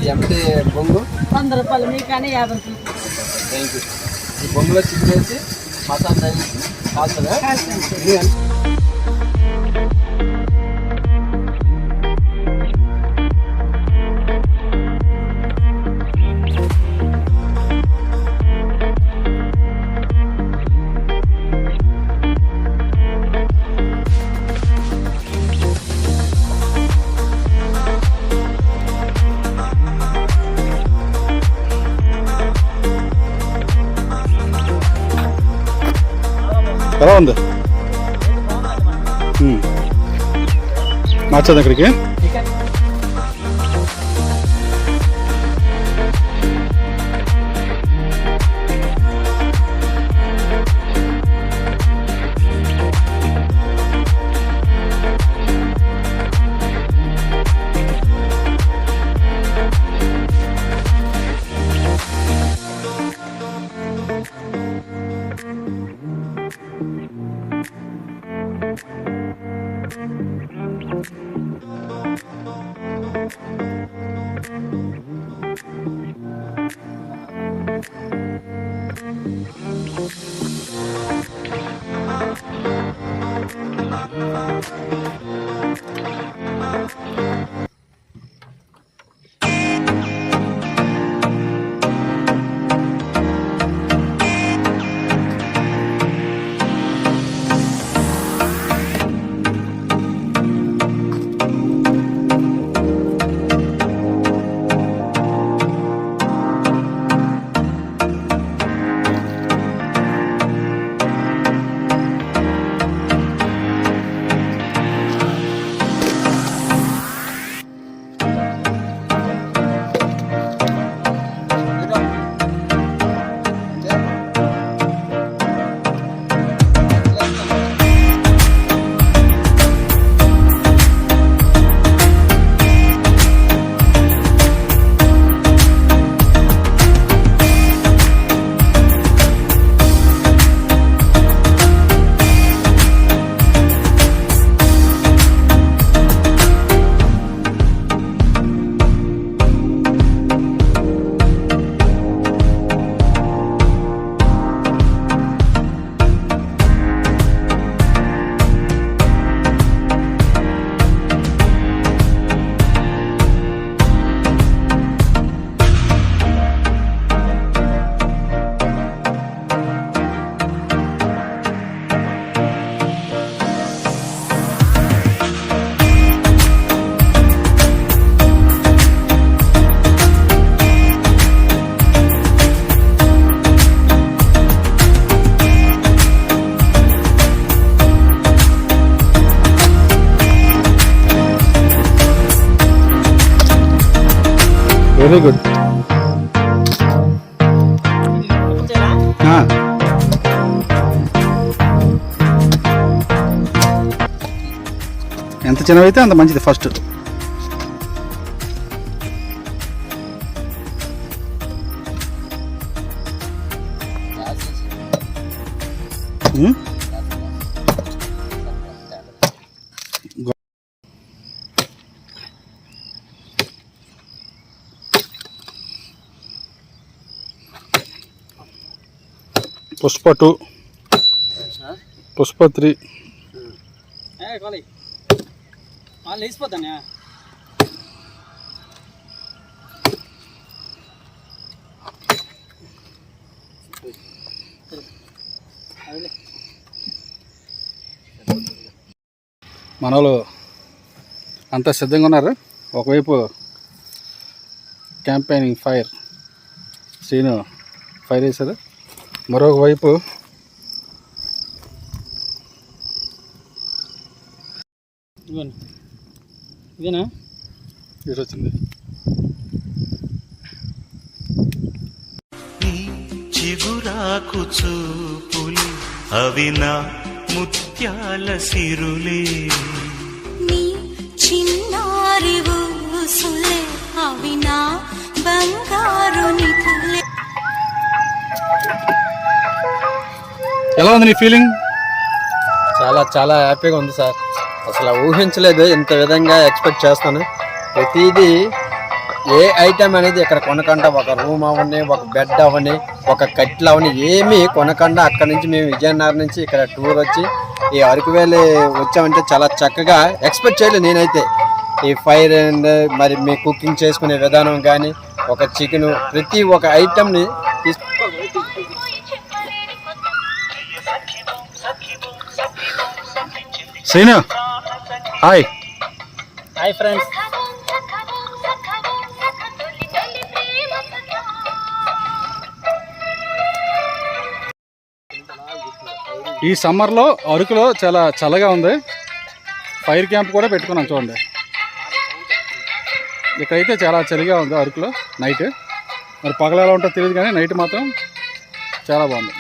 Empty బొంగు 100 రూపాయలు మీకు కానీ 50 రూపాయలు. Thank you. ఈ బొంగులో చికెన్ వేసి మసాలా వేసి కాల్చదా? ఎలా ఉంది? మార్చదు అక్కడికి. Very good. ఎంత చిన్నవైతే అంత మంచిది. ఫస్ట్ పుష్ప 2, పుష్ప 3. లేచిపోతానే మనోళ్ళు అంతా సిద్ధంగా ఉన్నారు. ఒకవైపు క్యాంపెయినింగ్ ఫైర్, శ్రీను ఫైర్ వేశారు. మరొక వైపు ఇదేనా ఇటు వచ్చింది. చిగురాకు చూపులు అవి నా ముత్యాల సిరులే, నీ చిన్నారి ఊసులే అవి నా బంగారు నిధులే. ఎలా ఉంది నీ ఫీలింగ్? చాలా చాలా హ్యాపీగా ఉంది సార్. అసలు ఊహించలేదు ఇంత విధంగా ఎక్స్పెక్ట్ చేస్తాను. ప్రతిదీ ఏ ఐటమ్ అనేది ఇక్కడ కొనకుండా, ఒక రూమ్ అవని, ఒక బెడ్ అవని, ఒక కట్లు అవని ఏమీ కొనకుండా అక్కడ నుంచి మేము విజయనగరం నుంచి ఇక్కడ టూర్ వచ్చి ఈ అరకు వ్యాలీ వచ్చామంటే చాలా చక్కగా ఎక్స్పెక్ట్ చేయలేదు నేనైతే. ఈ ఫైర్ అండ్ మరి మీ కుకింగ్ చేసుకునే విధానం కానీ, ఒక చికెన్, ప్రతి ఒక్క ఐటమ్ని శ్రీను హాయ్. Hi friends. ఈ సమ్మర్లో అరకులో చాలా చల్లగా ఉంది. ఫైర్ క్యాంప్ కూడా పెట్టుకున్నాం చూడండి. ఇక్కడైతే చాలా చలిగా ఉంది అరకులో నైట్. మరి పగల ఎలా ఉంటుందో తెలియదు కానీ నైట్ మాత్రం చాలా బాగుంది.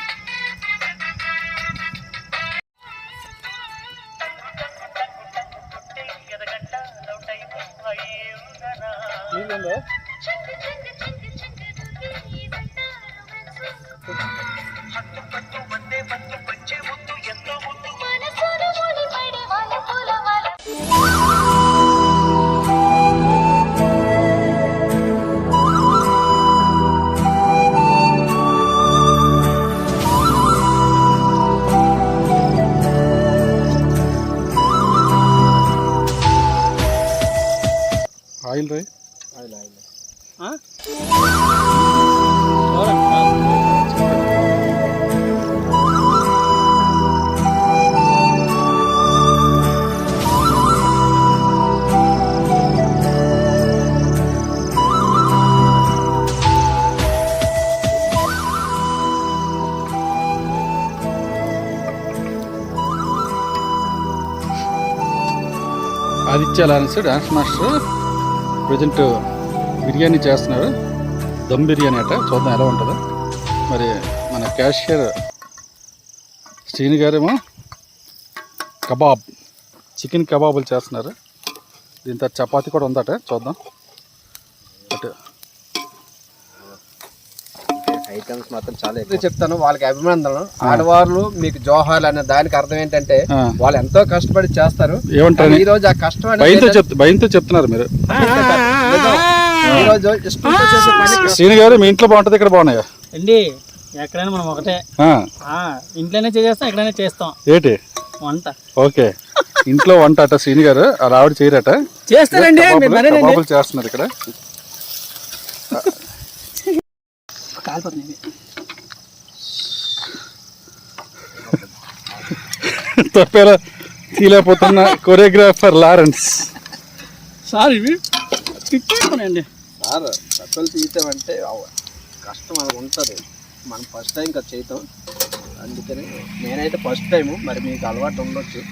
ఆయిల్ రై Aditya Lawrence dance master present biryani చేస్తున్నారు. దమ్ బిర్యానీ అట. చూద్దాం ఎలా ఉంటుందో. మరి మన క్యాషియర్ శ్రీని గారేమో కబాబ్, చికెన్ కబాబులు చేస్తున్నారు. దీంతో చపాతీ కూడా ఉందట. చూద్దాం. అటు ఐటమ్స్ మాత్రం చాలా ఎక్కువ చెప్తాను. వాళ్ళకి అభినందనలు. ఆడవాళ్ళు మీకు జోహార్లు అనే దానికి అర్థం ఏంటంటే వాళ్ళు ఎంతో కష్టపడి చేస్తారు. ఏమంటారు? ఈ రోజు ఆ కష్టం భయంతో చెప్తున్నారు మీరు. ఈ రోజు ఇష్టంతో చేసే పని. శ్రీని గారు మీ ఇంట్లో బాగుంటుంది, ఇక్కడ బాగున్నాయా అండి? ఎక్కడైనా మనం ఒకటే. ఇంట్లోనే చేస్తాం, ఎక్కడైనా చేస్తాం. ఏంటి వంట? ఓకే, ఇంట్లో వంట అట. శ్రీని గారు అలా ఆవిడ చేయరట. చేస్తారండి. కబాబులు చేస్తున్నారు ఇక్కడ. తప్పేలా తీలేకపోతున్న కొరియోగ్రాఫర్ లారెన్స్. సార్ ఇవి తిట్టేసుకోనండి సార్. తప్పలు తీసామంటే కష్టం అది ఉంటుంది. మనం ఫస్ట్ టైం కదా చేయటం. అందుకని నేనైతే ఫస్ట్ టైము. మరి మీకు అలవాటు ఉండొచ్చు.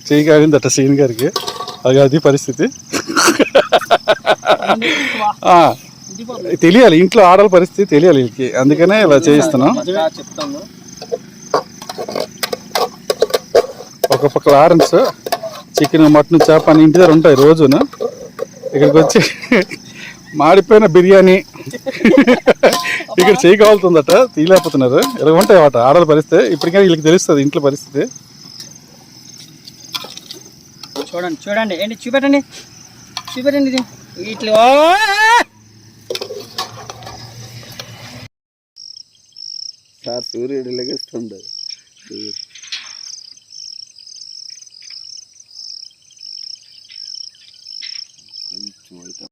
చేయగలిగిందట శ్రీని గారికి. అది పరిస్థితి. తెలియాలి, ఇంట్లో ఆడల పరిస్థితి తెలియాలి వీళ్ళకి. అందుకనే ఇలా చేయిస్తున్నాం. చెప్తాను. ఒక పక్క లారెన్స్ చికెన్, మటన్, చేప అని ఇంటి దగ్గర ఉంటాయి రోజున. ఇక్కడికి వచ్చి మాడిపోయిన బిర్యానీ ఇక్కడ చేయగలుగుతుందట. తీయలేకపోతున్నారు. ఇలా ఉంటాయి అట ఆడల పరిస్థితి. ఇప్పటికైనా వీళ్ళకి తెలుస్తుంది ఇంట్లో పరిస్థితి. చూడండి చూడండి. ఏంటి చూపెట్టండి, చూపెట్టండి. ఇది ఇట్లా సార్ సూర్యుడు లెగిస్తుండే. కొంచెం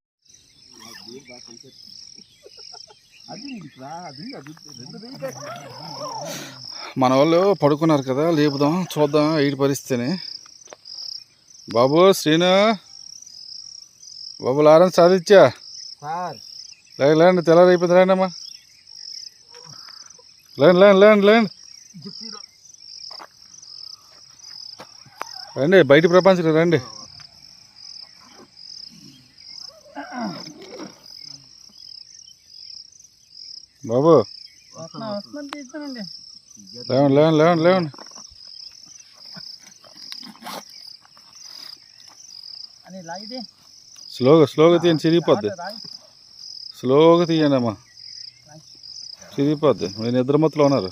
మన వాళ్ళు పడుకున్నారు కదా, లేపుదాం చూద్దాం ఎయిట్ పరిస్థితిని. బాబు శ్రీను, బాబు లారెన్స్ సాధించా సార్ లేండి, తెల్లారి అయిపోయింది. రండి అమ్మా, లేండి రండి, బయట ప్రపంచం రండి. బాబు వస్తున్నాను తీస్తానండి. లేవండి. అని లాగితే స్లోగా తీయండి, చిరిగిపోద్ది. స్లోగా తీయండి అమ్మా, చిరిగిపోద్ది. మీరు నిద్రమత్తులో ఉన్నారు.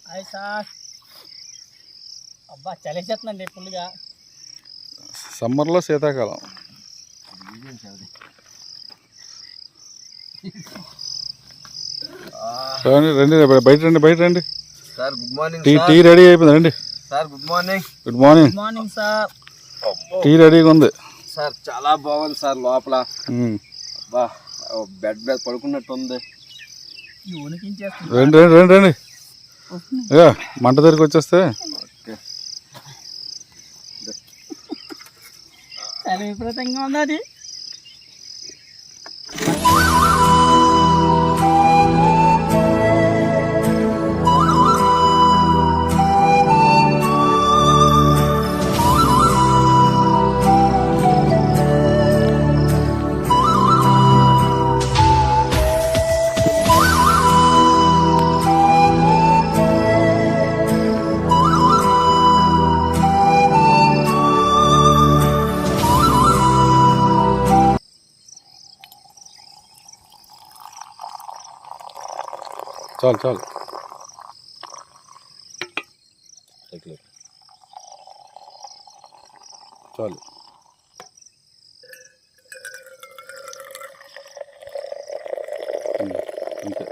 Hi sir. అబ్బా చలేసేస్తుందండి ఫుల్గా. సమ్మర్లో శీతాకాలం. రండి బయట రండి. Sir good morning. Tea ready అయిపోయింది, రండి. Sir good morning. Good morning. Morning sir. Tea రెడీగా ఉంది సార్. చాలా బాగుంది సార్ లోపల. బా బెడ్ మీద పడుకున్నట్టు ఉంది. రండి. మంట దగ్గరికి వచ్చేస్తే చాలా విపరీతంగా ఉంది అది. చాలు అంతే.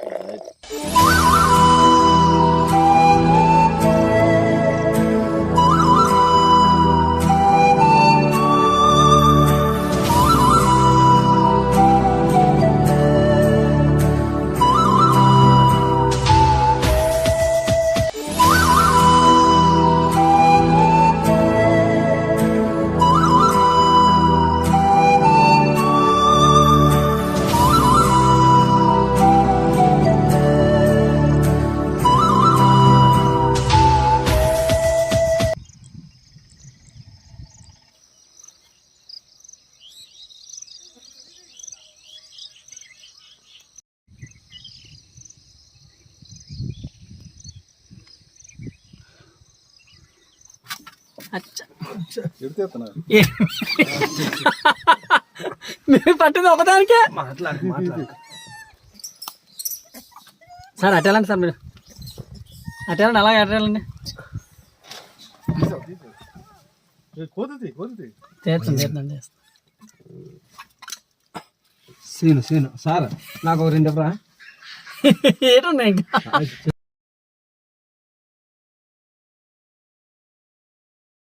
మీరు పట్టింది ఒకదానికే. సార్ అట్టేళ్ళండి సార్, మీరు అట్టేళ్ళండి, అలాగే అట్టేళ్ళండి. తీర్చండి. సీను సార్ నాకు 2 ఏటున్నాయి ఇంకా.